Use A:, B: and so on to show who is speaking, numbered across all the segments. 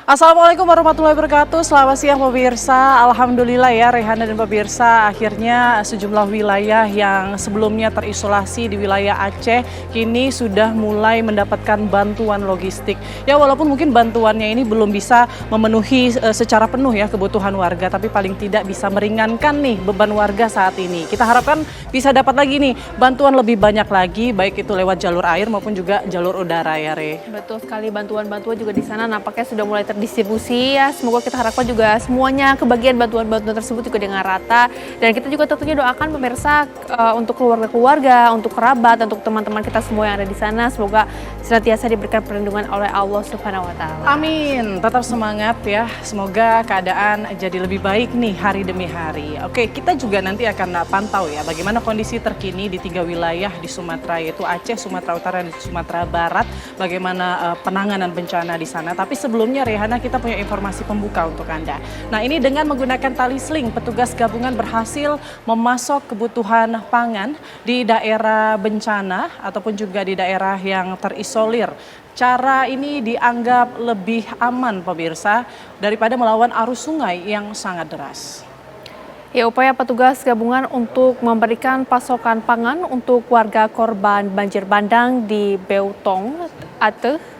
A: Assalamualaikum warahmatullahi wabarakatuh. Selamat siang pemirsa. Alhamdulillah ya Rehana dan pemirsa, akhirnya sejumlah wilayah yang sebelumnya terisolasi di wilayah Aceh kini sudah mulai mendapatkan bantuan logistik. Ya walaupun mungkin bantuannya ini belum bisa memenuhi secara penuh ya kebutuhan warga, tapi paling tidak bisa meringankan nih beban warga saat ini. Kita harapkan bisa dapat lagi nih bantuan lebih banyak lagi, baik itu lewat jalur air maupun juga jalur udara ya Re.
B: Betul sekali, bantuan-bantuan juga di sana nampaknya sudah mulai terdistribusi ya. Semoga kita harapkan juga semuanya kebagian bantuan-bantuan tersebut juga dengan rata. Dan kita juga tentunya doakan pemirsa untuk keluarga-keluarga, untuk kerabat, untuk teman-teman kita semua yang ada di sana. Semoga senantiasa diberikan perlindungan oleh Allah Subhanahu wa Ta'ala.
A: Amin, tetap semangat ya. Semoga keadaan jadi lebih baik nih hari demi hari. Oke, kita juga nanti akan pantau ya bagaimana kondisi terkini di 3 wilayah di Sumatera, yaitu Aceh, Sumatera Utara, dan Sumatera Barat. Bagaimana penanganan bencana di sana. Tapi sebelumnya Rehana, kita punya informasi pembuka untuk Anda. Nah, ini dengan menggunakan tali sling, petugas gabungan berhasil memasok kebutuhan pangan di daerah bencana ataupun juga di daerah yang terisolir. Cara ini dianggap lebih aman pemirsa daripada melawan arus sungai yang sangat deras.
B: Ya, upaya petugas gabungan untuk memberikan pasokan pangan untuk warga korban banjir bandang di Beutong, Ateh,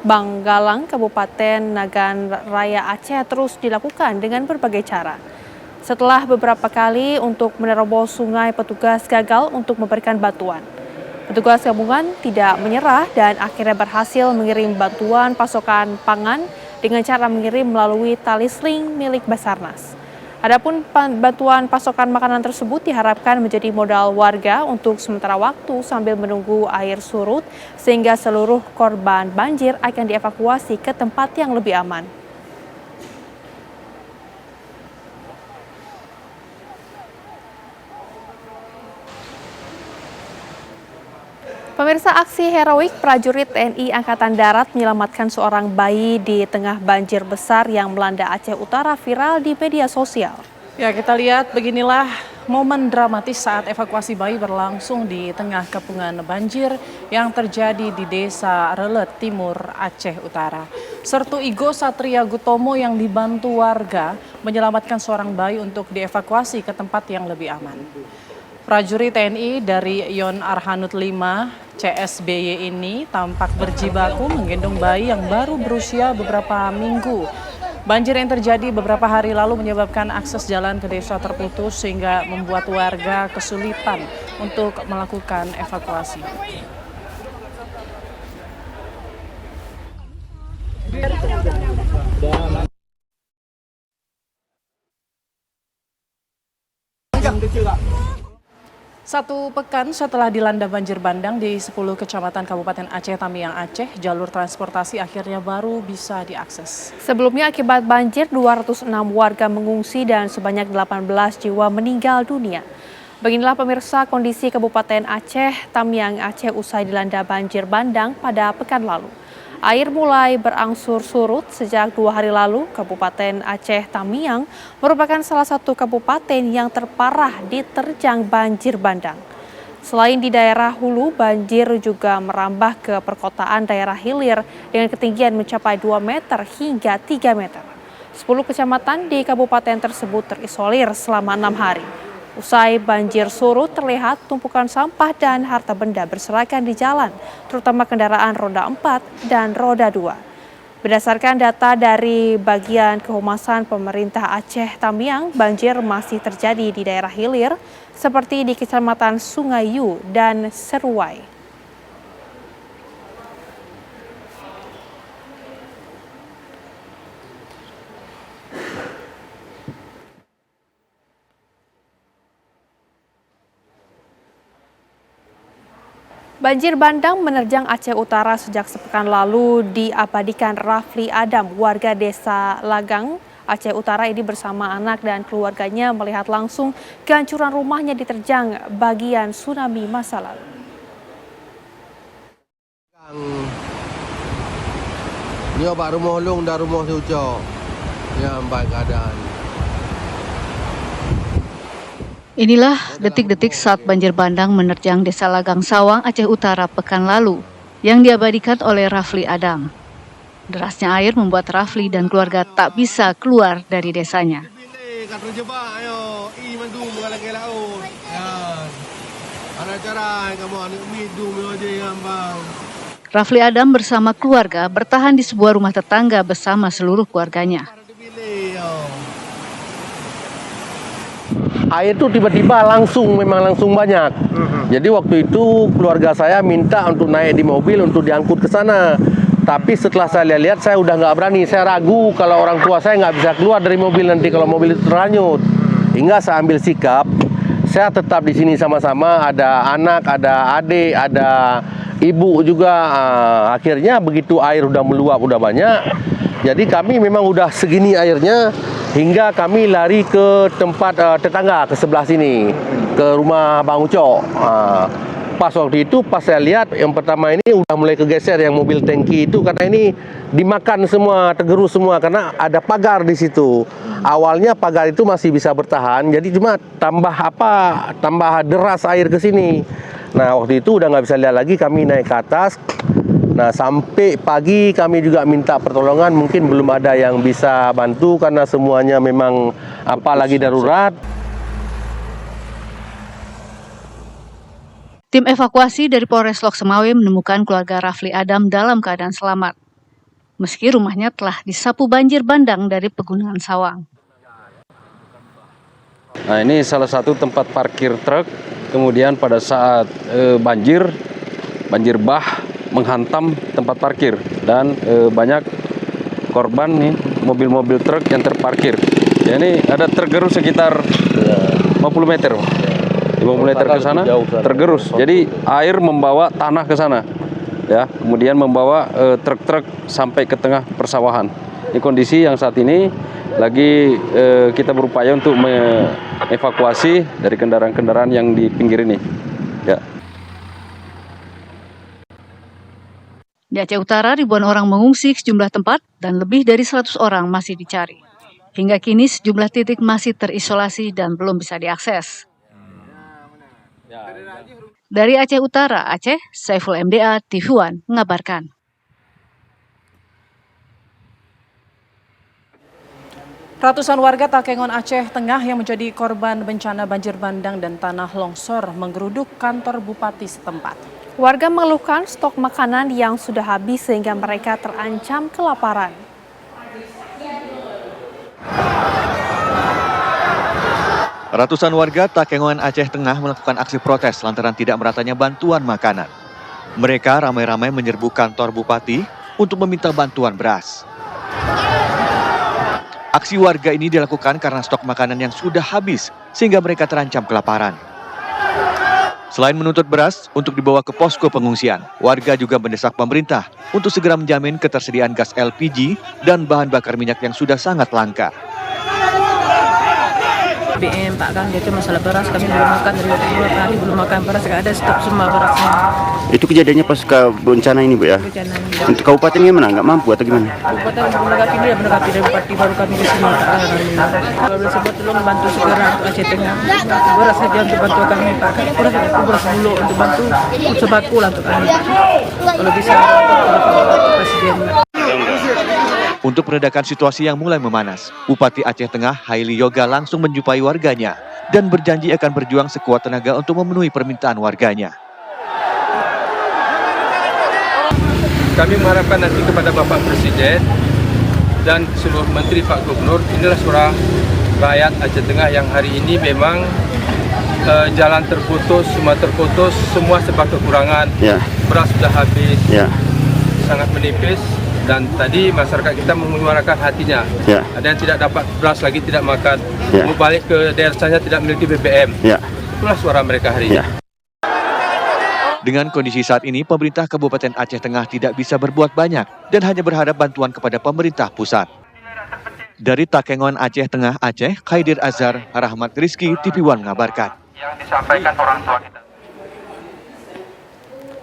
B: Banggalang, Kabupaten Nagan Raya Aceh terus dilakukan dengan berbagai cara. Setelah beberapa kali untuk menerobos sungai, petugas gagal untuk memberikan bantuan. Petugas gabungan tidak menyerah dan akhirnya berhasil mengirim bantuan pasokan pangan dengan cara mengirim melalui tali sling milik Basarnas. Adapun bantuan pasokan makanan tersebut diharapkan menjadi modal warga untuk sementara waktu sambil menunggu air surut sehingga seluruh korban banjir akan dievakuasi ke tempat yang lebih aman. Pemirsa, aksi heroik prajurit TNI Angkatan Darat menyelamatkan seorang bayi di tengah banjir besar yang melanda Aceh Utara viral di media sosial.
A: Ya, kita lihat beginilah momen dramatis saat evakuasi bayi berlangsung di tengah kepungan banjir yang terjadi di Desa Relet Timur, Aceh Utara. Sertu Igo Satria Gutomo yang dibantu warga menyelamatkan seorang bayi untuk dievakuasi ke tempat yang lebih aman. Prajurit TNI dari Yon Arhanud 5 CSBY ini tampak berjibaku menggendong bayi yang baru berusia beberapa minggu. Banjir yang terjadi beberapa hari lalu menyebabkan akses jalan ke desa terputus sehingga membuat warga kesulitan untuk melakukan evakuasi. Satu pekan setelah dilanda banjir bandang di 10 kecamatan Kabupaten Aceh Tamiang Aceh, jalur transportasi akhirnya baru bisa diakses.
B: Sebelumnya akibat banjir 206 warga mengungsi dan sebanyak 18 jiwa meninggal dunia. Beginilah pemirsa kondisi Kabupaten Aceh Tamiang Aceh usai dilanda banjir bandang pada pekan lalu. Air mulai berangsur surut sejak 2 hari lalu. Kabupaten Aceh Tamiang merupakan salah satu kabupaten yang terparah diterjang banjir bandang. Selain di daerah hulu, banjir juga merambah ke perkotaan daerah hilir dengan ketinggian mencapai 2 meter hingga 3 meter. 10 kecamatan di kabupaten tersebut terisolir selama 6 hari. Usai banjir surut, terlihat tumpukan sampah dan harta benda berserakan di jalan, terutama kendaraan roda 4 dan roda 2. Berdasarkan data dari bagian kehumasan pemerintah Aceh Tamiang, banjir masih terjadi di daerah hilir seperti di Kecamatan Sungai Yu dan Seruai. Banjir bandang menerjang Aceh Utara sejak sepekan lalu diabadikan Rafli Adam, warga desa Lagang, Aceh Utara ini bersama anak dan keluarganya melihat langsung kehancuran rumahnya diterjang bagian tsunami masa lalu.
C: Dia bak rumah ulung dan rumah Suco yang baik keadaan.
D: Inilah detik-detik saat banjir bandang menerjang Desa Lagang Sawang, Aceh Utara pekan lalu, yang diabadikan oleh Rafli Adam. Derasnya air membuat Rafli dan keluarga tak bisa keluar dari desanya.
C: Kat terjebak ayo. Mandu mengalami laut. Kan. Ada cara kamu anak hidup aja yang bang.
D: Rafli Adam bersama keluarga bertahan di sebuah rumah tetangga bersama seluruh keluarganya.
C: Air itu tiba-tiba memang langsung banyak. Jadi waktu itu keluarga saya minta untuk naik di mobil untuk diangkut ke sana. Tapi setelah saya lihat saya udah nggak berani. Saya ragu kalau orang tua saya nggak bisa keluar dari mobil nanti kalau mobil itu terhanyut. Hingga saya ambil sikap, saya tetap di sini sama-sama. Ada anak, ada adik, ada ibu juga. Akhirnya begitu air udah meluap, udah banyak. Jadi kami memang udah segini airnya. Hingga kami lari ke tempat tetangga ke sebelah sini, ke rumah Bang Ucok. Pas waktu itu, pas saya lihat yang pertama ini udah mulai kegeser yang mobil tangki itu karena ini dimakan semua, tergerus semua karena ada pagar di situ. Awalnya pagar itu masih bisa bertahan, jadi cuma tambah deras air ke sini. Nah waktu itu udah nggak bisa lihat lagi, kami naik ke atas. Nah sampai pagi kami juga minta pertolongan, mungkin belum ada yang bisa bantu karena semuanya memang lagi darurat.
D: Tim evakuasi dari Polres Lok Semawe menemukan keluarga Rafli Adam dalam keadaan selamat. Meski rumahnya telah disapu banjir bandang dari Pegunungan Sawang.
E: Nah ini salah satu tempat parkir truk, kemudian pada saat banjir bah menghantam tempat parkir dan banyak korban nih mobil-mobil truk yang terparkir. Ya, ini ada tergerus sekitar 50 meter. 50 meter ke sana tergerus. Jadi air membawa tanah ke sana. Ya, kemudian membawa truk-truk sampai ke tengah persawahan. Ini kondisi yang saat ini lagi kita berupaya untuk mengevakuasi dari kendaraan-kendaraan yang di pinggir ini. Ya.
D: Di Aceh Utara, ribuan orang mengungsi ke sejumlah tempat dan lebih dari 100 orang masih dicari. Hingga kini sejumlah titik masih terisolasi dan belum bisa diakses. Dari Aceh Utara, Aceh, Saiful MDA, TV One mengabarkan.
A: Ratusan warga Takengon Aceh Tengah yang menjadi korban bencana banjir bandang dan tanah longsor menggeruduk kantor bupati setempat.
B: Warga mengeluhkan stok makanan yang sudah habis sehingga mereka terancam kelaparan.
F: Ratusan warga Takengon Aceh Tengah melakukan aksi protes lantaran tidak meratanya bantuan makanan. Mereka ramai-ramai menyerbu kantor bupati untuk meminta bantuan beras. Aksi warga ini dilakukan karena stok makanan yang sudah habis sehingga mereka terancam kelaparan. Selain menuntut beras untuk dibawa ke posko pengungsian, warga juga mendesak pemerintah untuk segera menjamin ketersediaan gas LPG dan bahan bakar minyak yang sudah sangat langka.
G: BM Pak Kang, itu masalah beras, kami belum makan dari beberapa hari, belum makan beras, nggak ada stok semua berasnya.
H: Itu kejadiannya pas bencana ini Bu ya?
G: Bencana.
H: Untuk kabupaten gimana? Nggak mampu atau gimana?
G: Kabupaten menanggapi dari Bupati baru kami di sini Pak. Kalau boleh sebut tolong bantu segera untuk Aceh Tengah. Beras saja untuk bantu kami Pak. Beras dulu untuk bantu sembako lah untuk kami Pak. Kalau bisa Presiden.
F: Untuk meredakan situasi yang mulai memanas, Bupati Aceh Tengah Haili Yoga langsung menjumpai warganya dan berjanji akan berjuang sekuat tenaga untuk memenuhi permintaan warganya.
I: Kami mengharapkan nanti kepada Bapak Presiden dan seluruh Menteri Pak Gubernur, inilah suara rakyat Aceh Tengah yang hari ini memang jalan terputus, semua sebab kekurangan, beras sudah habis, sangat menipis. Dan tadi masyarakat kita menyuarakan hatinya. Ada yang tidak dapat beras lagi, tidak makan. Mau balik ke daerahnya tidak memiliki BBM. Itulah suara mereka hari ini.
F: Dengan kondisi saat ini, pemerintah Kabupaten Aceh Tengah tidak bisa berbuat banyak dan hanya berharap bantuan kepada pemerintah pusat. Dari Takengon Aceh Tengah Aceh, Khaidir Azhar, Rahmat Rizky, TV One mengabarkan.
I: Yang disampaikan orang tua kita.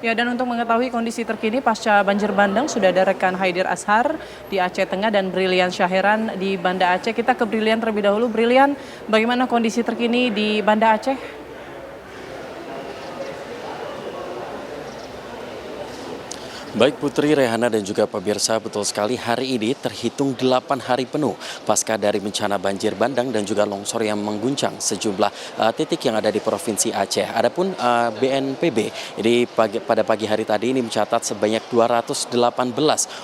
A: Ya, dan untuk mengetahui kondisi terkini pasca banjir bandang sudah ada rekan Khaidir Azhar di Aceh Tengah dan Brilian Syaheran di Banda Aceh. Kita ke Brilian terlebih dahulu. Brilian, bagaimana kondisi terkini di Banda Aceh?
J: Baik Putri, Rehana dan juga pemirsa, betul sekali hari ini terhitung 8 hari penuh pasca dari bencana banjir bandang dan juga longsor yang mengguncang sejumlah titik yang ada di Provinsi Aceh. Adapun BNPB ini pada pagi hari tadi ini mencatat sebanyak 218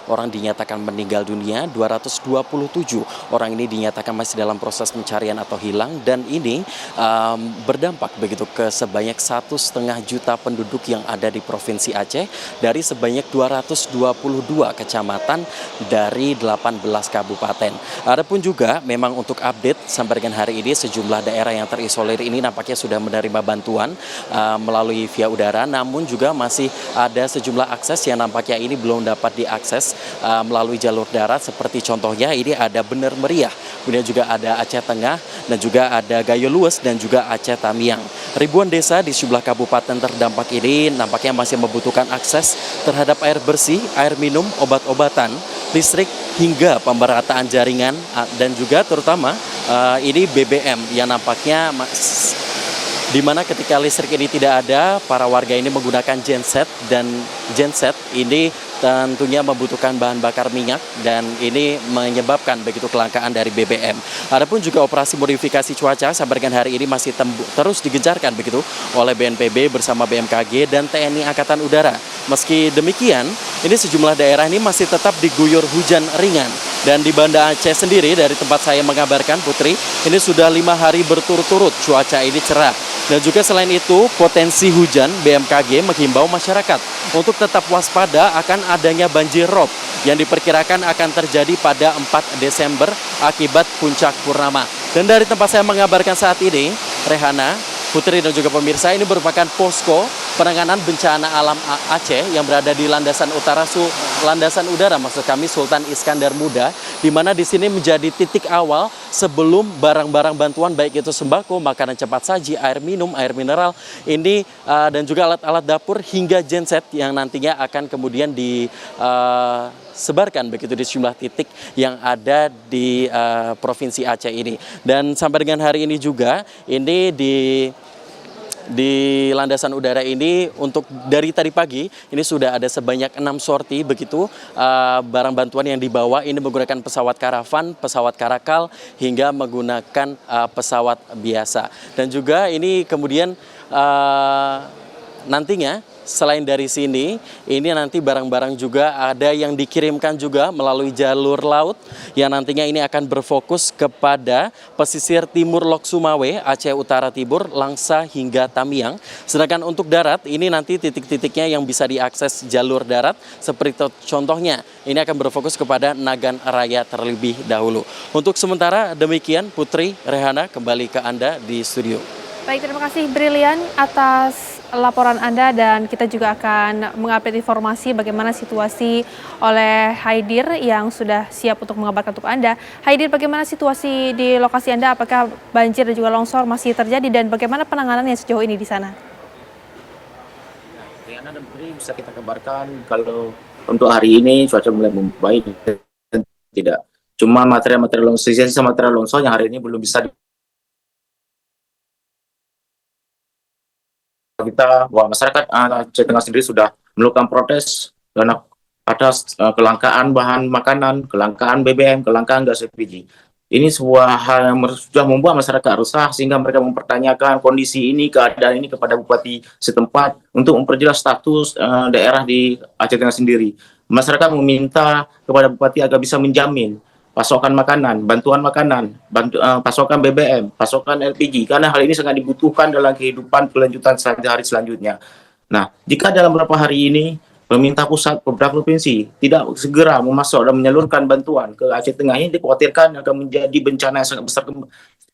J: orang dinyatakan meninggal dunia, 227 orang ini dinyatakan masih dalam proses pencarian atau hilang, dan ini berdampak begitu ke sebanyak 1,5 juta penduduk yang ada di Provinsi Aceh dari sebanyak 222 kecamatan dari 18 kabupaten. Adapun juga memang untuk update sampai dengan hari ini sejumlah daerah yang terisolir ini nampaknya sudah menerima bantuan melalui via udara, namun juga masih ada sejumlah akses yang nampaknya ini belum dapat diakses melalui jalur darat, seperti contohnya ini ada Bener Meriah, kemudian juga ada Aceh Tengah dan juga ada Gayo Lues dan juga Aceh Tamiang. Ribuan desa di sejumlah kabupaten terdampak ini nampaknya masih membutuhkan akses terhadap air bersih, air minum, obat-obatan, listrik, hingga pemerataan jaringan dan juga terutama ini BBM yang nampaknya di mana ketika listrik ini tidak ada, para warga ini menggunakan genset, dan genset ini tentunya membutuhkan bahan bakar minyak dan ini menyebabkan begitu kelangkaan dari BBM. Adapun juga operasi modifikasi cuaca sampai dengan hari ini masih terus digencarkan begitu oleh BNPB bersama BMKG dan TNI Angkatan Udara. Meski demikian, ini sejumlah daerah ini masih tetap diguyur hujan ringan. Dan di Banda Aceh sendiri, dari tempat saya mengabarkan Putri, ini sudah 5 hari berturut-turut cuaca ini cerah. Dan juga selain itu, potensi hujan, BMKG menghimbau masyarakat untuk tetap waspada akan adanya banjir rob yang diperkirakan akan terjadi pada 4 Desember akibat puncak purnama. Dan dari tempat saya mengabarkan saat ini, Rehana, Putri dan juga pemirsa, ini merupakan posko penanganan bencana alam Aceh yang berada di landasan udara maksud kami Sultan Iskandar Muda, di mana di sini menjadi titik awal sebelum barang-barang bantuan baik itu sembako, makanan cepat saji, air minum, air mineral ini dan juga alat-alat dapur hingga genset yang nantinya akan kemudian disebarkan begitu di sejumlah titik yang ada di Provinsi Aceh ini. Dan sampai dengan hari ini juga ini di landasan udara ini untuk dari tadi pagi ini sudah ada sebanyak 6 sorti begitu barang bantuan yang dibawa ini menggunakan pesawat karavan, pesawat karakal hingga menggunakan pesawat biasa. Dan juga ini kemudian nantinya selain dari sini, ini nanti barang-barang juga ada yang dikirimkan juga melalui jalur laut yang nantinya ini akan berfokus kepada pesisir timur Lok Sumawe, Aceh Utara Timur, Langsa hingga Tamiang. Sedangkan untuk darat, ini nanti titik-titiknya yang bisa diakses jalur darat seperti contohnya ini akan berfokus kepada Nagan Raya terlebih dahulu. Untuk sementara demikian, Putri, Rehana, kembali ke Anda di studio.
B: Baik, terima kasih Brilian atas laporan Anda, dan kita juga akan mengupdate informasi bagaimana situasi oleh Haidir yang sudah siap untuk mengabarkan untuk Anda. Haidir, bagaimana situasi di lokasi Anda? Apakah banjir dan juga longsor masih terjadi dan bagaimana penanganannya sejauh ini di sana?
K: Riana dan Putri, bisa kita kabarkan kalau untuk hari ini cuaca mulai membaik dan tidak. Cuma material longsor yang hari ini belum bisa kita bahwa masyarakat Aceh Tengah sendiri sudah melakukan protes karena atas kelangkaan bahan makanan, kelangkaan BBM, kelangkaan gas LPG. Ini sebuah hal yang sudah membuat masyarakat resah sehingga mereka mempertanyakan kondisi ini, keadaan ini kepada bupati setempat untuk memperjelas status daerah di Aceh Tengah sendiri. Masyarakat meminta kepada bupati agar bisa menjamin pasokan makanan, bantuan makanan, pasokan BBM, pasokan LPG, karena hal ini sangat dibutuhkan dalam kehidupan kelanjutan sehari-hari selanjutnya. Nah, jika dalam beberapa hari ini pemerintah pusat beberapa provinsi tidak segera memasok dan menyalurkan bantuan ke Aceh Tengah, ini dikhawatirkan akan menjadi bencana yang sangat besar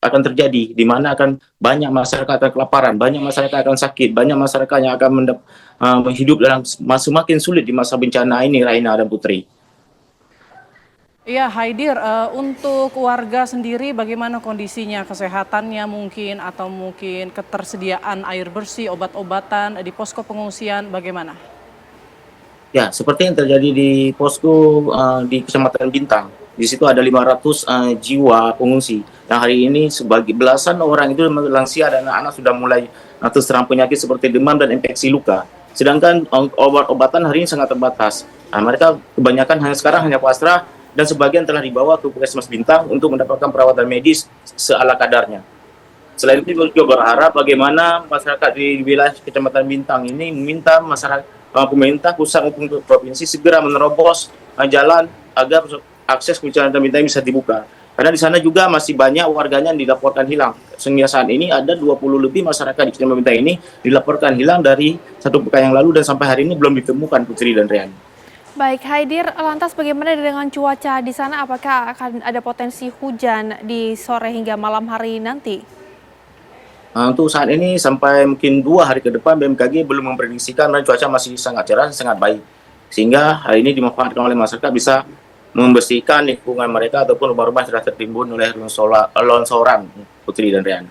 K: akan terjadi, di mana akan banyak masyarakat akan kelaparan, banyak masyarakat akan sakit, banyak masyarakat yang akan hidup dalam semakin sulit di masa bencana ini, Raina dan Putri.
A: Iya, Haidir, untuk warga sendiri bagaimana kondisinya, kesehatannya mungkin, atau mungkin ketersediaan air bersih, obat-obatan di posko pengungsian bagaimana?
K: Ya, seperti yang terjadi di posko di Kecamatan Bintang. Di situ ada 500 jiwa pengungsi. Yang hari ini sebagai belasan orang itu lansia dan anak-anak sudah mulai terserang penyakit seperti demam dan infeksi luka. Sedangkan obat-obatan hari ini sangat terbatas. Nah, mereka kebanyakan sekarang hanya pasrah dan sebagian telah dibawa ke Puskesmas Bintang untuk mendapatkan perawatan medis seala kadarnya. Selain itu juga berharap bagaimana masyarakat di wilayah Kecamatan Bintang ini meminta pemerintah pusat maupun provinsi segera menerobos jalan agar akses ke Kecamatan Bintang bisa dibuka. Karena di sana juga masih banyak warganya yang dilaporkan hilang. Sehingga saat ini ada 20 lebih masyarakat di Kecamatan Bintang ini dilaporkan hilang dari 1 pekan yang lalu dan sampai hari ini belum ditemukan, Putri dan Rian.
B: Baik, Haidir, lantas bagaimana dengan cuaca di sana? Apakah akan ada potensi hujan di sore hingga malam hari nanti?
K: Untuk saat ini sampai mungkin 2 hari ke depan BMKG belum memprediksikan dan cuaca masih sangat cerah, sangat baik. Sehingga hari ini dimanfaatkan oleh masyarakat bisa membersihkan lingkungan mereka ataupun rumah-rumah yang sudah tertimbun oleh longsoran, Putri dan Rian.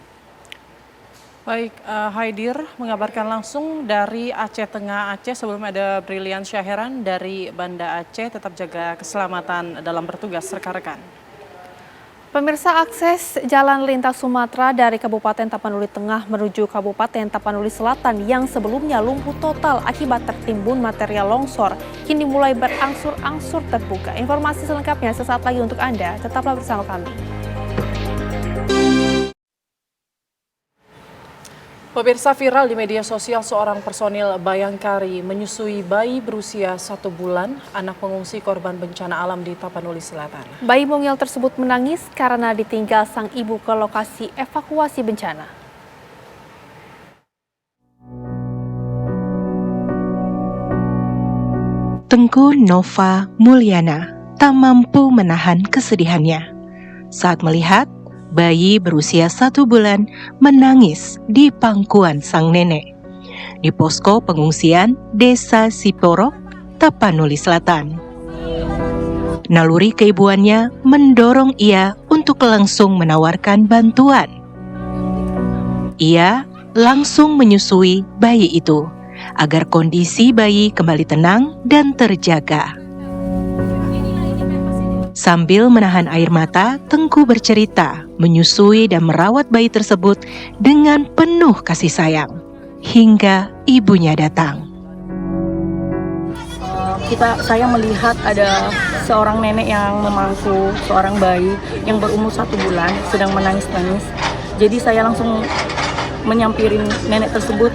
A: Baik, Haidir mengabarkan langsung dari Aceh Tengah Aceh. Sebelumnya ada Brilian Syaheran dari Banda Aceh. Tetap jaga keselamatan dalam bertugas rekan-rekan.
B: Pemirsa, akses jalan lintas Sumatera dari Kabupaten Tapanuli Tengah menuju Kabupaten Tapanuli Selatan yang sebelumnya lumpuh total akibat tertimbun material longsor kini mulai berangsur-angsur terbuka. Informasi selengkapnya sesaat lagi untuk Anda. Tetaplah bersama kami.
A: Pemirsa, viral di media sosial seorang personil Bayangkari menyusui bayi berusia 1 bulan, anak pengungsi korban bencana alam di Tapanuli Selatan.
B: Bayi mungil tersebut menangis karena ditinggal sang ibu ke lokasi evakuasi bencana.
L: Tengku Nova Mulyana tak mampu menahan kesedihannya saat melihat bayi berusia 1 bulan menangis di pangkuan sang nenek di posko pengungsian Desa Siporok, Tapanuli Selatan. Naluri keibuannya mendorong ia untuk langsung menawarkan bantuan. Ia langsung menyusui bayi itu agar kondisi bayi kembali tenang dan terjaga. Sambil menahan air mata, Tengku bercerita menyusui dan merawat bayi tersebut dengan penuh kasih sayang hingga ibunya datang.
G: Saya melihat ada seorang nenek yang memangku seorang bayi yang berumur 1 bulan sedang menangis-nangis. Jadi saya langsung menyampirin nenek tersebut.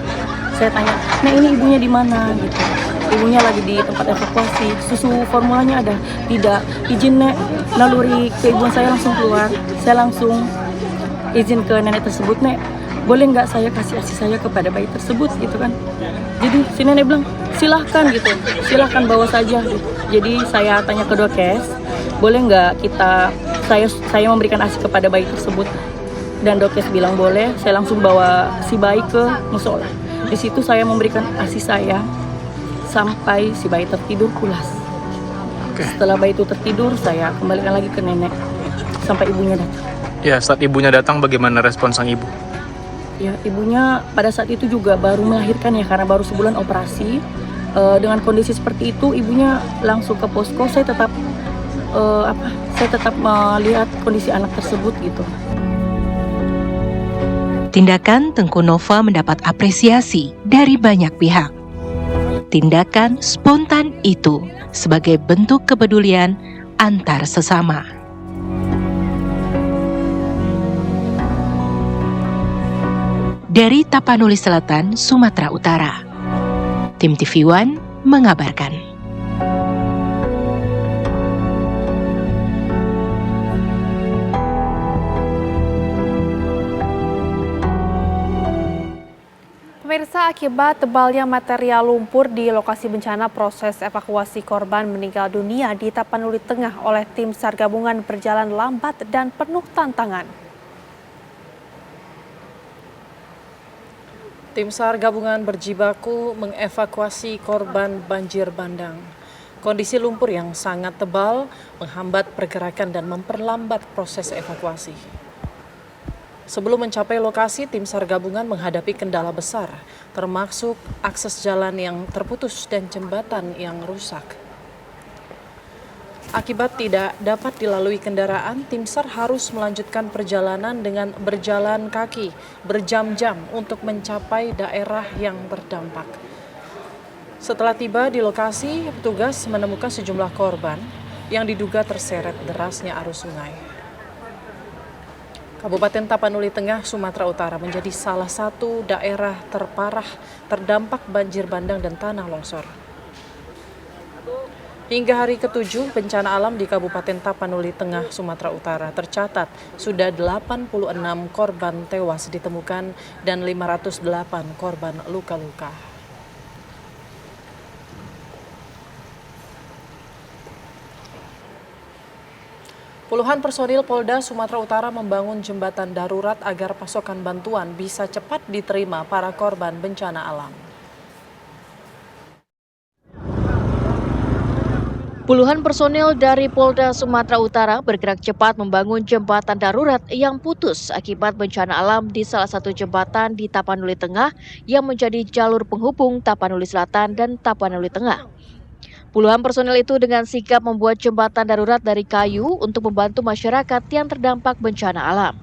G: Saya tanya, "Nek, ini ibunya di mana?" gitu. Ibunya lagi di tempat evakuasi, susu formulanya ada. Tidak, izin Nek, naluri keibuan saya langsung keluar. Saya langsung izin ke nenek tersebut, "Nek, boleh nggak saya kasih ASI saya kepada bayi tersebut?" gitu kan. Jadi si nenek bilang, "Silahkan," gitu, "silahkan bawa saja." Gitu. Jadi saya tanya ke Dokes, boleh nggak saya memberikan ASI kepada bayi tersebut? Dan Dokes bilang boleh. Saya langsung bawa si bayi ke musola. Di situ saya memberikan ASI saya sampai si bayi tertidur pulas. Setelah bayi itu tertidur, saya kembalikan lagi ke nenek sampai ibunya datang.
M: Ya, saat ibunya datang bagaimana respon sang ibu?
G: Ya, ibunya pada saat itu juga baru melahirkan ya, karena baru sebulan operasi. Dengan kondisi seperti itu, ibunya langsung ke posko. Saya tetap melihat kondisi anak tersebut gitu.
L: Tindakan Tengku Nova mendapat apresiasi dari banyak pihak. Tindakan spontan itu sebagai bentuk kepedulian antar sesama. Dari Tapanuli Selatan, Sumatera Utara, Tim TV One mengabarkan.
B: Pemirsa, akibat tebalnya material lumpur di lokasi bencana, proses evakuasi korban meninggal dunia di Tapanuli Tengah oleh tim SAR gabungan berjalan lambat dan penuh tantangan.
A: Tim SAR gabungan berjibaku mengevakuasi korban banjir bandang. Kondisi lumpur yang sangat tebal menghambat pergerakan dan memperlambat proses evakuasi. Sebelum mencapai lokasi, tim SAR gabungan menghadapi kendala besar, termasuk akses jalan yang terputus dan jembatan yang rusak. Akibat tidak dapat dilalui kendaraan, tim SAR harus melanjutkan perjalanan dengan berjalan kaki berjam-jam untuk mencapai daerah yang terdampak. Setelah tiba di lokasi, petugas menemukan sejumlah korban yang diduga terseret derasnya arus sungai. Kabupaten Tapanuli Tengah, Sumatera Utara menjadi salah satu daerah terparah terdampak banjir bandang dan tanah longsor. Hingga hari ke-7 bencana alam di Kabupaten Tapanuli Tengah, Sumatera Utara tercatat sudah 86 korban tewas ditemukan dan 508 korban luka-luka. Puluhan personil Polda Sumatera Utara membangun jembatan darurat agar pasokan bantuan bisa cepat diterima para korban bencana alam.
N: Puluhan personil dari Polda Sumatera Utara bergerak cepat membangun jembatan darurat yang putus akibat bencana alam di salah satu jembatan di Tapanuli Tengah yang menjadi jalur penghubung Tapanuli Selatan dan Tapanuli Tengah. Puluhan personil itu dengan sigap membuat jembatan darurat dari kayu untuk membantu masyarakat yang terdampak bencana alam.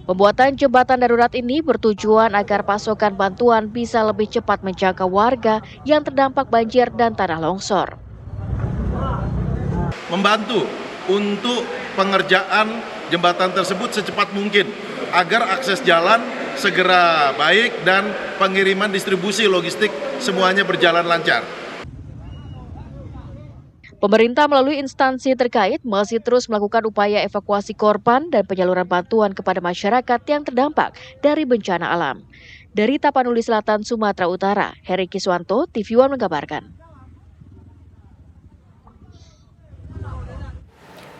N: Pembuatan jembatan darurat ini bertujuan agar pasokan bantuan bisa lebih cepat menjangkau warga yang terdampak banjir dan tanah longsor.
O: Membantu untuk pengerjaan jembatan tersebut secepat mungkin agar akses jalan segera baik dan pengiriman distribusi logistik semuanya berjalan lancar.
N: Pemerintah melalui instansi terkait masih terus melakukan upaya evakuasi korban dan penyaluran bantuan kepada masyarakat yang terdampak dari bencana alam. Dari Tapanuli Selatan, Sumatera Utara, Heri Kiswanto, TV One mengabarkan.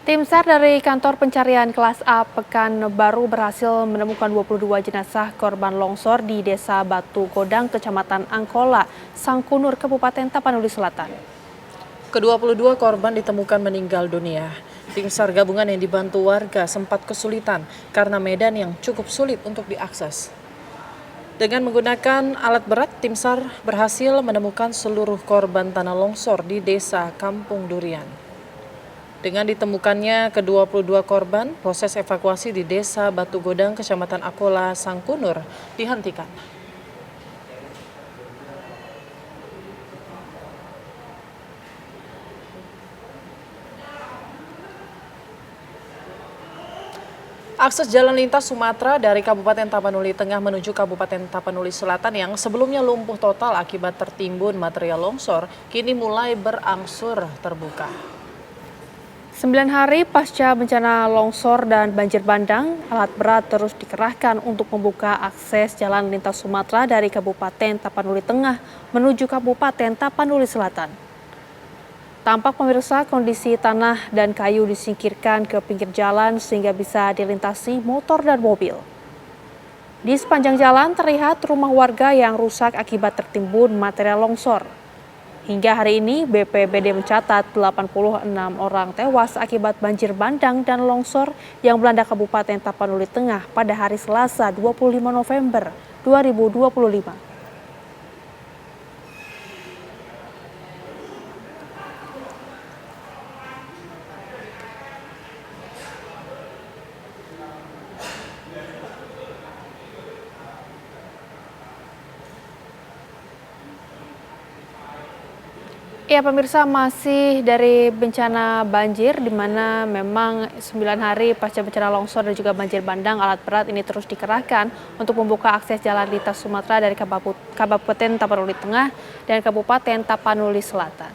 B: Tim SAR dari Kantor Pencarian Kelas A Pekanbaru berhasil menemukan 22 jenazah korban longsor di Desa Batu Godang, Kecamatan Angkola, Sangkunur, Kabupaten Tapanuli Selatan.
A: Ke-22 korban ditemukan meninggal dunia. Tim SAR gabungan yang dibantu warga sempat kesulitan karena medan yang cukup sulit untuk diakses. Dengan menggunakan alat berat, tim SAR berhasil menemukan seluruh korban tanah longsor di Desa Kampung Durian. Dengan ditemukannya ke-22 korban, proses evakuasi di Desa Batu Godang, Kecamatan Angkola, Sangkunur dihentikan. Akses jalan lintas Sumatera dari Kabupaten Tapanuli Tengah menuju Kabupaten Tapanuli Selatan yang sebelumnya lumpuh total akibat tertimbun material longsor, kini mulai berangsur terbuka.
B: 9 hari pasca bencana longsor dan banjir bandang, alat berat terus dikerahkan untuk membuka akses jalan lintas Sumatera dari Kabupaten Tapanuli Tengah menuju Kabupaten Tapanuli Selatan. Tampak pemirsa kondisi tanah dan kayu disingkirkan ke pinggir jalan sehingga bisa dilintasi motor dan mobil. Di sepanjang jalan terlihat rumah warga yang rusak akibat tertimbun material longsor. Hingga hari ini BPBD mencatat 86 orang tewas akibat banjir bandang dan longsor yang melanda Kabupaten Tapanuli Tengah pada hari Selasa 25 November 2025. Ya pemirsa, masih dari bencana banjir di mana memang 9 hari pasca bencana longsor dan juga banjir bandang, alat berat ini terus dikerahkan untuk membuka akses jalan lintas Sumatera dari Kabupaten Tapanuli Tengah dan Kabupaten Tapanuli Selatan.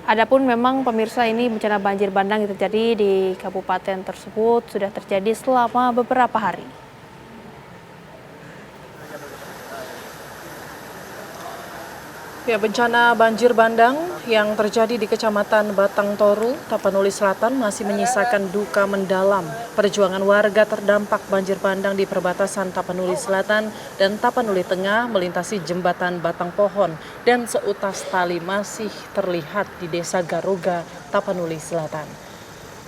B: Adapun memang pemirsa ini bencana banjir bandang yang terjadi di kabupaten tersebut sudah terjadi selama beberapa hari.
A: Ya, bencana banjir bandang yang terjadi di Kecamatan Batang Toru, Tapanuli Selatan masih menyisakan duka mendalam. Perjuangan warga terdampak banjir bandang di perbatasan Tapanuli Selatan dan Tapanuli Tengah melintasi jembatan batang pohon dan seutas tali masih terlihat di Desa Garoga, Tapanuli Selatan.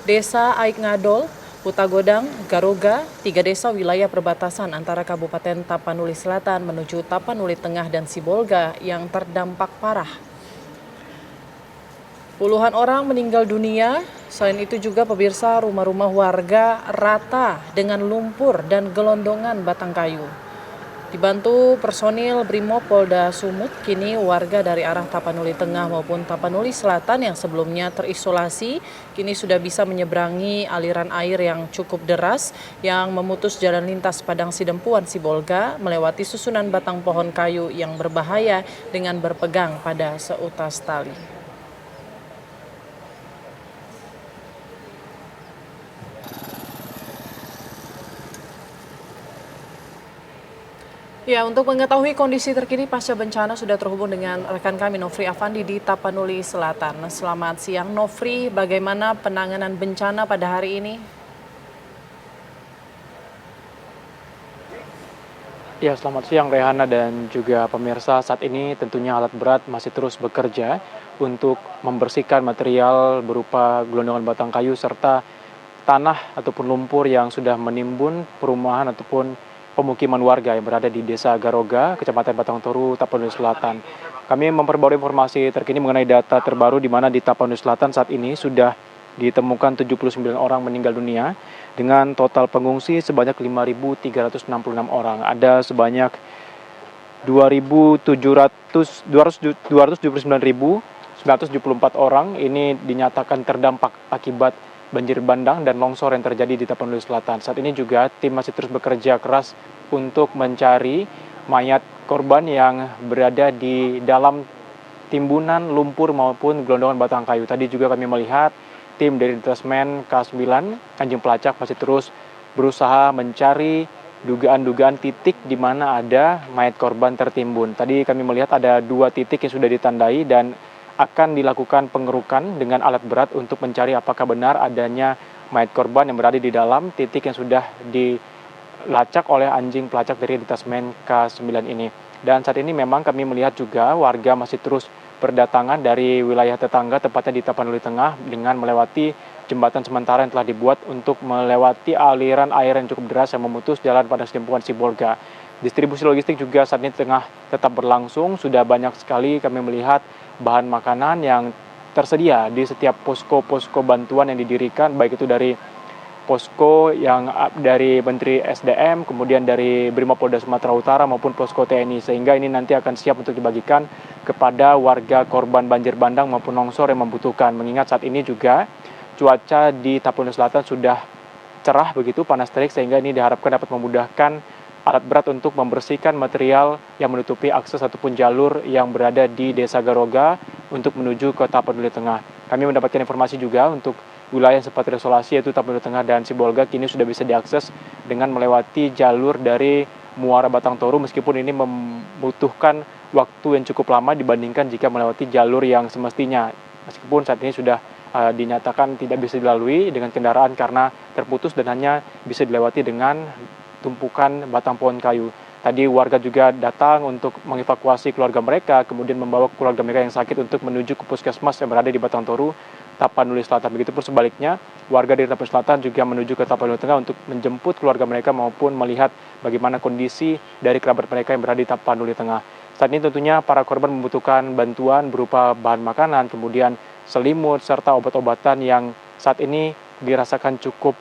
A: Desa Aik Ngadol, Putagodang, Garoga, 3 desa wilayah perbatasan antara Kabupaten Tapanuli Selatan menuju Tapanuli Tengah dan Sibolga yang terdampak parah. Puluhan orang meninggal dunia, selain itu juga pemirsa rumah-rumah warga rata dengan lumpur dan gelondongan batang kayu. Dibantu personil Brimopolda Sumut, kini warga dari arah Tapanuli Tengah maupun Tapanuli Selatan yang sebelumnya terisolasi, kini sudah bisa menyeberangi aliran air yang cukup deras yang memutus jalan lintas Padang Sidempuan Sibolga melewati susunan batang pohon kayu yang berbahaya dengan berpegang pada seutas tali. Ya, untuk mengetahui kondisi terkini pasca bencana sudah terhubung dengan rekan kami Nofri Afandi di Tapanuli Selatan. Selamat siang Nofri, bagaimana penanganan bencana pada hari ini?
M: Ya, selamat siang Rehana dan juga pemirsa. Saat ini tentunya alat berat masih terus bekerja untuk membersihkan material berupa gelondongan batang kayu serta tanah ataupun lumpur yang sudah menimbun perumahan ataupun pemukiman warga yang berada di Desa Garoga, Kecamatan Batang Toru, Tapanuli Selatan. Kami memperbarui informasi terkini mengenai data terbaru di mana di Tapanuli Selatan saat ini sudah ditemukan 79 orang meninggal dunia dengan total pengungsi sebanyak 5.366 orang. Ada sebanyak 279.974 orang ini dinyatakan terdampak akibat banjir bandang dan longsor yang terjadi di Tapanuli Selatan. Saat ini juga tim masih terus bekerja keras untuk mencari mayat korban yang berada di dalam timbunan lumpur maupun gelondongan batang kayu. Tadi juga kami melihat tim dari Detesmen K9 Anjing Pelacak masih terus berusaha mencari dugaan-dugaan titik di mana ada mayat korban tertimbun. Tadi kami melihat ada 2 titik yang sudah ditandai dan akan dilakukan pengerukan dengan alat berat untuk mencari apakah benar adanya mayat korban yang berada di dalam titik yang sudah dilacak oleh anjing pelacak dari Detesmen K9 ini. Dan saat ini memang kami melihat juga warga masih terus berdatangan dari wilayah tetangga, tepatnya di Tapanuli Tengah, dengan melewati jembatan sementara yang telah dibuat untuk melewati aliran air yang cukup deras yang memutus jalan Padang Sidempuan Sibolga. Distribusi logistik juga saat ini tengah tetap berlangsung. Sudah banyak sekali kami melihat bahan makanan yang tersedia di setiap posko-posko bantuan yang didirikan, baik itu dari posko yang dari Menteri SDM, kemudian dari Brimopolda Sumatera Utara maupun posko TNI, sehingga ini nanti akan siap untuk dibagikan kepada warga korban banjir bandang maupun longsor yang membutuhkan. Mengingat saat ini juga cuaca di Tapanuli Selatan sudah cerah begitu, panas terik, sehingga ini diharapkan dapat memudahkan alat berat untuk membersihkan material yang menutupi akses ataupun jalur yang berada di Desa Garoga untuk menuju ke Tapanuli Tengah. Kami mendapatkan informasi juga untuk wilayah yang sempat terisolasi yaitu Tapanuli Tengah dan Sibolga kini sudah bisa diakses dengan melewati jalur dari Muara Batang Toru, meskipun ini membutuhkan waktu yang cukup lama dibandingkan jika melewati jalur yang semestinya. Meskipun saat ini sudah dinyatakan tidak bisa dilalui dengan kendaraan karena terputus dan hanya bisa dilewati dengan tumpukan batang pohon kayu. Tadi warga juga datang untuk mengevakuasi keluarga mereka, kemudian membawa keluarga mereka yang sakit untuk menuju ke puskesmas yang berada di Batang Toru, Tapanuli Selatan. Begitupun sebaliknya, warga dari Tapanuli Selatan juga menuju ke Tapanuli Tengah untuk menjemput keluarga mereka maupun melihat bagaimana kondisi dari kerabat mereka yang berada di Tapanuli Tengah. Saat ini tentunya para korban membutuhkan bantuan berupa bahan makanan, kemudian selimut, serta obat-obatan yang saat ini dirasakan cukup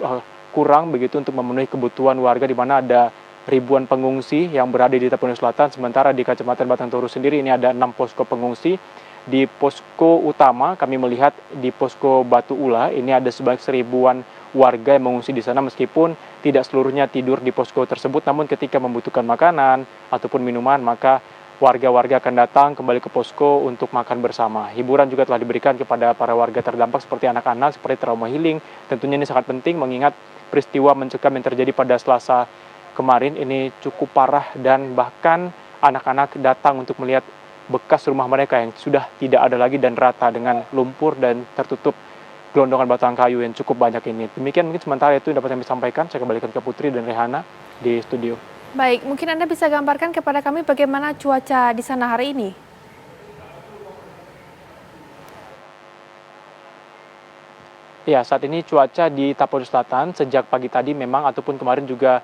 M: kurang begitu untuk memenuhi kebutuhan warga, di mana ada ribuan pengungsi yang berada di Tapanuli Selatan. Sementara di Kecamatan Batang Toru sendiri ini ada 6 posko pengungsi. Di posko utama kami melihat di posko Batu Ula ini ada sebanyak 1000-an warga yang mengungsi di sana, meskipun tidak seluruhnya tidur di posko tersebut, namun ketika membutuhkan makanan ataupun minuman maka warga-warga akan datang kembali ke posko untuk makan bersama. Hiburan juga telah diberikan kepada para warga terdampak seperti anak-anak, seperti trauma healing. Tentunya ini sangat penting mengingat peristiwa mencekam yang terjadi pada Selasa kemarin ini cukup parah, dan bahkan anak-anak datang untuk melihat bekas rumah mereka yang sudah tidak ada lagi dan rata dengan lumpur dan tertutup gelondongan batang kayu yang cukup banyak ini. Demikian mungkin sementara itu dapat kami sampaikan. Saya kembalikan ke Putri dan Rehana di studio.
B: Baik, mungkin Anda bisa gambarkan kepada kami bagaimana cuaca di sana hari ini?
M: Ya, saat ini cuaca di Tapanuli Selatan sejak pagi tadi memang ataupun kemarin juga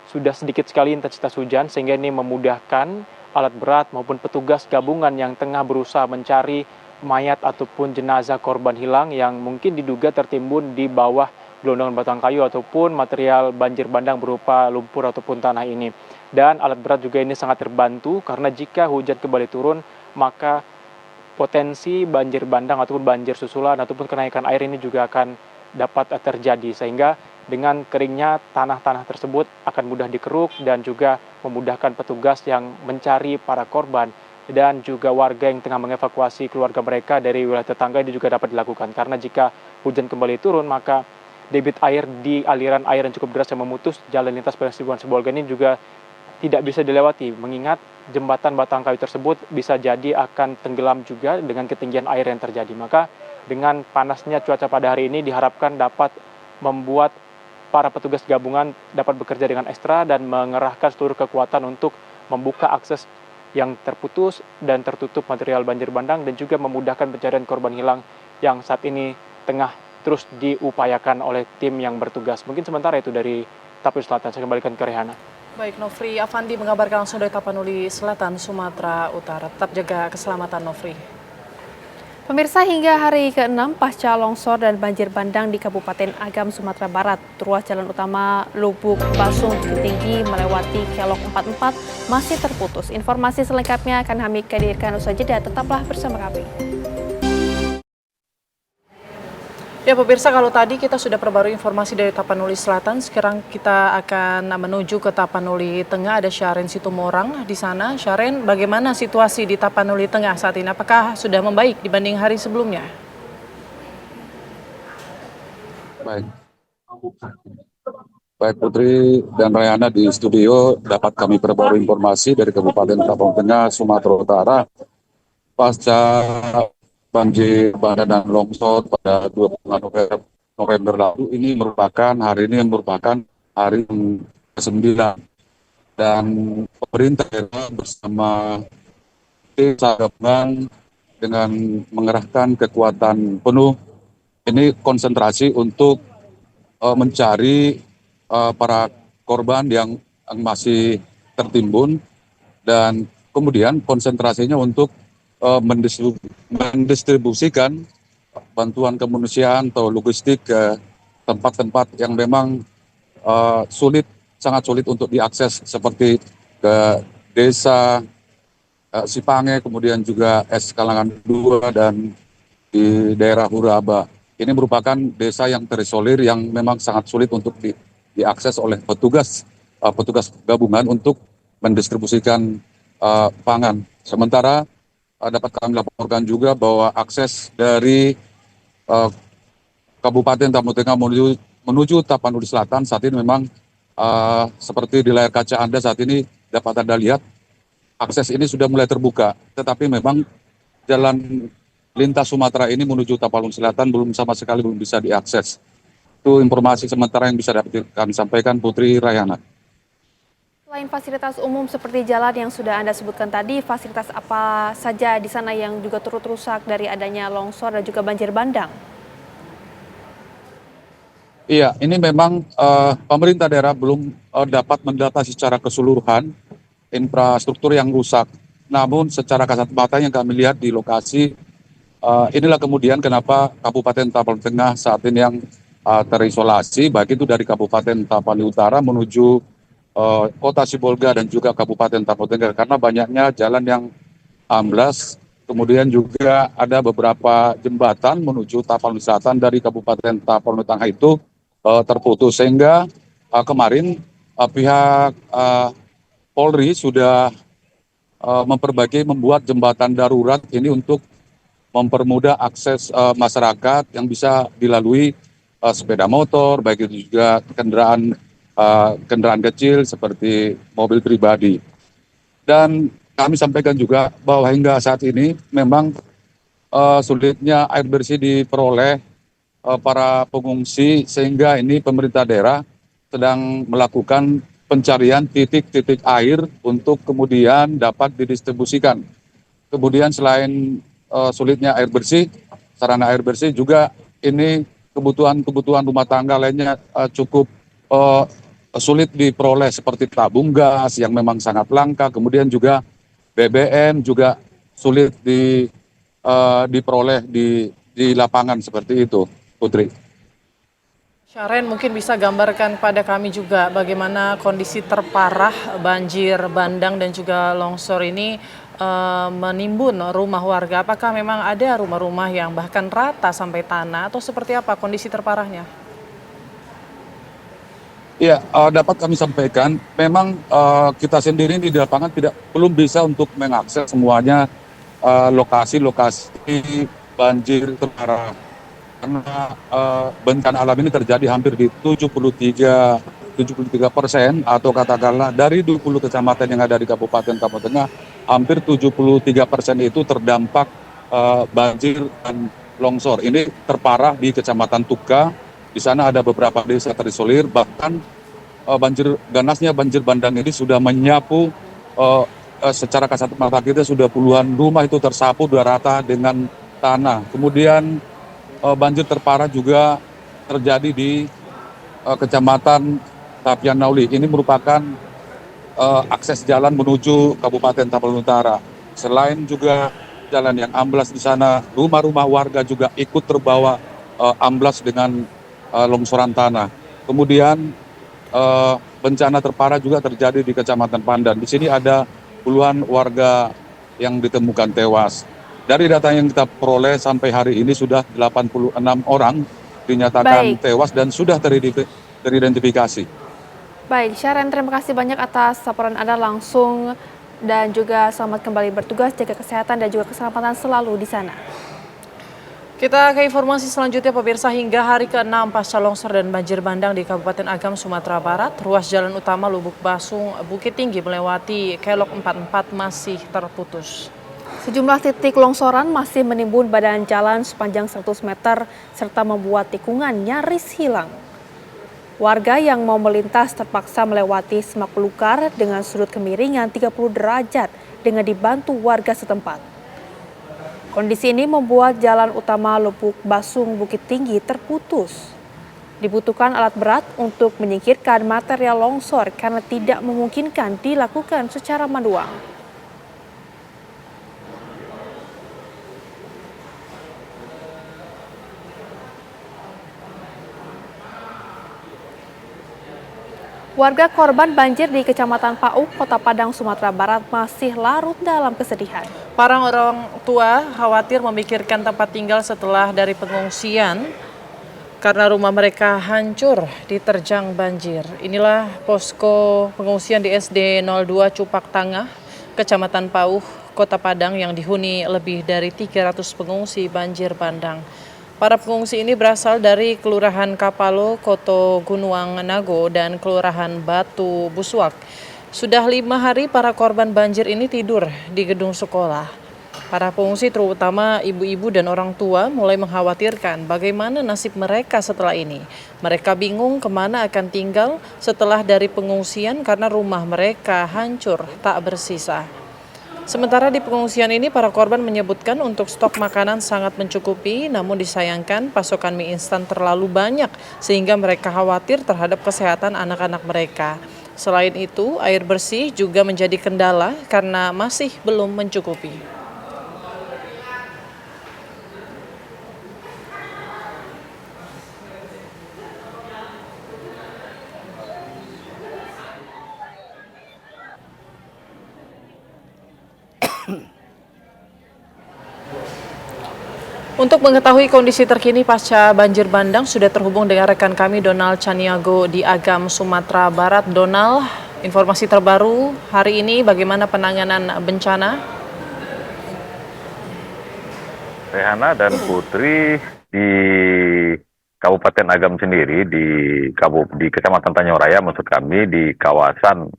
M: sudah sedikit sekali intensitas hujan, sehingga ini memudahkan alat berat maupun petugas gabungan yang tengah berusaha mencari mayat ataupun jenazah korban hilang yang mungkin diduga tertimbun di bawah gelondongan batang kayu ataupun material banjir bandang berupa lumpur ataupun tanah ini. dan alat berat juga ini sangat terbantu karena jika hujan kembali turun maka potensi banjir bandang ataupun banjir susulan ataupun kenaikan air ini juga akan dapat terjadi, sehingga dengan keringnya tanah-tanah tersebut akan mudah dikeruk dan juga memudahkan petugas yang mencari para korban dan juga warga yang tengah mengevakuasi keluarga mereka dari wilayah tetangga ini juga dapat dilakukan. Karena jika hujan kembali turun maka debit air di aliran air yang cukup deras yang memutus jalan lintas Pelabuhan Sibolga ini juga tidak bisa dilewati, mengingat jembatan batang kayu tersebut bisa jadi akan tenggelam juga dengan ketinggian air yang terjadi. Maka dengan panasnya cuaca pada hari ini diharapkan dapat membuat para petugas gabungan dapat bekerja dengan ekstra dan mengerahkan seluruh kekuatan untuk membuka akses yang terputus dan tertutup material banjir bandang dan juga memudahkan pencarian korban hilang yang saat ini tengah terus diupayakan oleh tim yang bertugas. Mungkin sementara itu dari Tapanuli Selatan. Saya kembalikan ke Rehana.
A: Baik, Nofri Afandi mengabarkan langsung dari Tapanuli Selatan, Sumatera Utara. Tetap jaga keselamatan, Nofri.
B: Pemirsa, hingga hari ke-6 pasca longsor dan banjir bandang di Kabupaten Agam, Sumatera Barat, ruas jalan utama Lubuk Basung Tinggi melewati Kelok 44 masih terputus. Informasi selengkapnya akan kami hadirkan usai jeda. Tetaplah bersama kami.
A: Ya pemirsa, kalau tadi kita sudah perbarui informasi dari Tapanuli Selatan, sekarang kita akan menuju ke Tapanuli Tengah. Ada Syaren Situmorang di sana. Syaren, bagaimana situasi di Tapanuli Tengah saat ini? Apakah sudah membaik dibanding hari sebelumnya?
P: Baik Putri dan Rayana di studio, dapat kami perbarui informasi dari Kabupaten Tapanuli Tengah, Sumatera Utara. Pasca banjir bandang dan longsor pada 25 November lalu, hari ini merupakan hari ke-9 dan pemerintah daerah bersama tim gabungan dengan mengerahkan kekuatan penuh ini konsentrasi untuk mencari para korban yang masih tertimbun dan kemudian konsentrasinya untuk mendistribusikan bantuan kemanusiaan atau logistik ke tempat-tempat yang memang sangat sulit untuk diakses seperti ke desa Sipange, kemudian juga Kalangan 2 dan di daerah Huraba. Ini merupakan desa yang terisolir yang memang sangat sulit untuk diakses oleh petugas gabungan untuk mendistribusikan pangan. Sementara dapat kami laporkan juga bahwa akses dari Kabupaten Tapanuli Tengah menuju Tapanuli Selatan saat ini memang seperti di layar kaca Anda saat ini dapat Anda lihat, akses ini sudah mulai terbuka. Tetapi memang jalan lintas Sumatera ini menuju Tapanuli Selatan belum bisa diakses. Itu informasi sementara yang bisa dapat kami sampaikan, Putri Rayana.
B: Selain fasilitas umum seperti jalan yang sudah Anda sebutkan tadi, fasilitas apa saja di sana yang juga turut rusak dari adanya longsor dan juga banjir bandang?
P: Iya, ini memang pemerintah daerah belum dapat mendata secara keseluruhan infrastruktur yang rusak. Namun secara kasat mata yang kami lihat di lokasi, inilah kemudian kenapa Kabupaten Tapanuli Tengah saat ini yang terisolasi, baik itu dari Kabupaten Tapanuli Utara menuju Kota Sibolga dan juga Kabupaten Tapanuli Tengah, karena banyaknya jalan yang amblas, kemudian juga ada beberapa jembatan menuju Tapanuli Selatan dari Kabupaten Tapanuli Tengah itu terputus, sehingga kemarin pihak Polri sudah membuat jembatan darurat ini untuk mempermudah akses masyarakat yang bisa dilalui sepeda motor, baik itu juga kendaraan kecil seperti mobil pribadi. Dan kami sampaikan juga bahwa hingga saat ini memang sulitnya air bersih diperoleh para pengungsi, sehingga ini pemerintah daerah sedang melakukan pencarian titik-titik air untuk kemudian dapat didistribusikan. Kemudian selain sulitnya air bersih, sarana air bersih juga ini kebutuhan rumah tangga lainnya cukup sulit diperoleh seperti tabung gas yang memang sangat langka, kemudian juga BBM juga sulit diperoleh di lapangan seperti itu, Putri.
A: Syaren, mungkin bisa gambarkan pada kami juga bagaimana kondisi terparah banjir bandang dan juga longsor ini menimbun rumah warga. Apakah memang ada rumah-rumah yang bahkan rata sampai tanah atau seperti apa kondisi terparahnya?
P: Ya, dapat kami sampaikan, memang kita sendiri di lapangan belum bisa untuk mengakses semuanya lokasi-lokasi banjir terparah. Karena bencana alam ini terjadi hampir di 73% atau katakanlah dari 20 kecamatan yang ada di Kabupaten Kapuas Tengah, hampir 73% itu terdampak banjir dan longsor. Ini terparah di Kecamatan Tuka. Di sana ada beberapa desa terisolir, bahkan ganasnya banjir bandang ini sudah menyapu secara kasat mata kita sudah puluhan rumah itu tersapu sudah rata dengan tanah. Kemudian banjir terparah juga terjadi di Kecamatan Tapian Nauli. Ini merupakan akses jalan menuju Kabupaten Tapanuli Utara. Selain juga jalan yang amblas di sana, rumah-rumah warga juga ikut terbawa amblas dengan longsoran tanah. Kemudian bencana terparah juga terjadi di Kecamatan Pandan. Di sini ada puluhan warga yang ditemukan tewas. Dari data yang kita peroleh sampai hari ini sudah 86 orang dinyatakan tewas dan sudah teridentifikasi.
B: Baik, Syaren, terima kasih banyak atas laporan Anda langsung dan juga selamat kembali bertugas, jaga kesehatan dan juga keselamatan selalu di sana.
A: Kita ke informasi selanjutnya, pemirsa. Hingga hari ke-6 pasca longsor dan banjir bandang di Kabupaten Agam, Sumatera Barat, ruas jalan utama Lubuk Basung, Bukit Tinggi melewati Kelok 44 masih terputus.
B: Sejumlah titik longsoran masih menimbun badan jalan sepanjang 100 meter serta membuat tikungan nyaris hilang. Warga yang mau melintas terpaksa melewati semak belukar dengan sudut kemiringan 30 derajat dengan dibantu warga setempat. Kondisi ini membuat jalan utama Lubuk Basung Bukit Tinggi terputus. Dibutuhkan alat berat untuk menyingkirkan material longsor karena tidak memungkinkan dilakukan secara manual. Warga korban banjir di Kecamatan Pauk, Kota Padang, Sumatera Barat masih larut dalam kesedihan.
A: Para orang tua khawatir memikirkan tempat tinggal setelah dari pengungsian karena rumah mereka hancur diterjang banjir. Inilah posko pengungsian di SD 02 Cupak Tangah, Kecamatan Pauk, Kota Padang yang dihuni lebih dari 300 pengungsi banjir bandang. Para pengungsi ini berasal dari Kelurahan Kapalo, Koto Gunuang Nago, dan Kelurahan Batu Buswak. Sudah 5 hari para korban banjir ini tidur di gedung sekolah. Para pengungsi terutama ibu-ibu dan orang tua mulai mengkhawatirkan bagaimana nasib mereka setelah ini. Mereka bingung kemana akan tinggal setelah dari pengungsian karena rumah mereka hancur tak bersisa. Sementara di pengungsian ini para korban menyebutkan untuk stok makanan sangat mencukupi, namun disayangkan pasokan mie instan terlalu banyak sehingga mereka khawatir terhadap kesehatan anak-anak mereka. Selain itu, air bersih juga menjadi kendala karena masih belum mencukupi. Untuk mengetahui kondisi terkini pasca banjir bandang, sudah terhubung dengan rekan kami Donald Caniago di Agam, Sumatera Barat. Donald, informasi terbaru hari ini bagaimana penanganan bencana?
Q: Rehana dan Putri, di Kabupaten Agam sendiri, di Kecamatan Tanjung Raya, maksud kami, di kawasan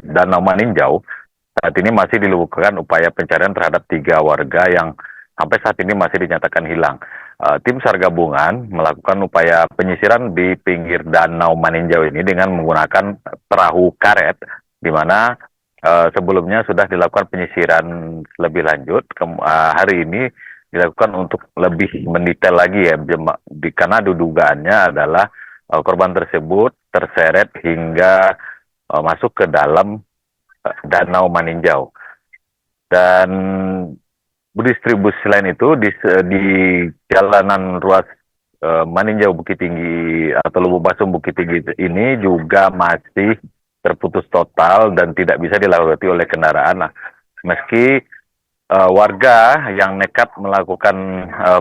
Q: Danau Maninjau, saat ini masih dilakukan upaya pencarian terhadap 3 warga yang sampai saat ini masih dinyatakan hilang. Tim SAR gabungan melakukan upaya penyisiran di pinggir Danau Maninjau ini dengan menggunakan perahu karet, di mana sebelumnya sudah dilakukan penyisiran lebih lanjut. Hari ini dilakukan untuk lebih mendetail lagi ya, karena dugaannya adalah korban tersebut terseret hingga masuk ke dalam Danau Maninjau. Dan distribusi lain itu di jalanan ruas Maninjau Bukit Tinggi atau Lubuk Basum Bukit Tinggi ini juga masih terputus total dan tidak bisa dilewati oleh kendaraan. Nah, meski warga yang nekat melakukan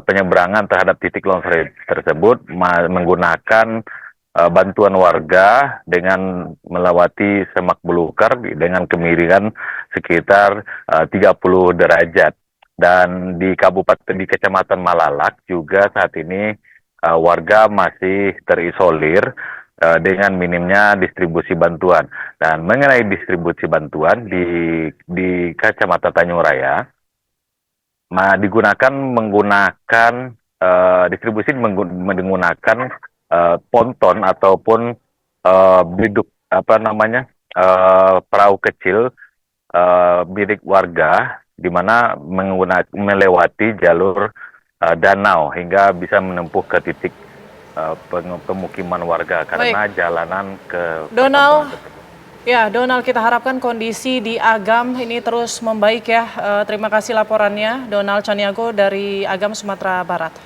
Q: penyeberangan terhadap titik longsor tersebut menggunakan bantuan warga dengan melewati semak belukar dengan kemiringan sekitar 30 derajat. Dan di Kecamatan Malalak juga saat ini warga masih terisolir dengan minimnya distribusi bantuan. Dan mengenai distribusi bantuan di Kecamatan Tanjung Raya, menggunakan ponton ataupun biduk perahu kecil milik warga, di mana melewati jalur danau hingga bisa menempuh ke titik pemukiman warga karena jalanan ke
A: Donald. Ya, Donald, kita harapkan kondisi di Agam ini terus membaik ya. Terima kasih laporannya, Donald Caniago dari Agam, Sumatera Barat.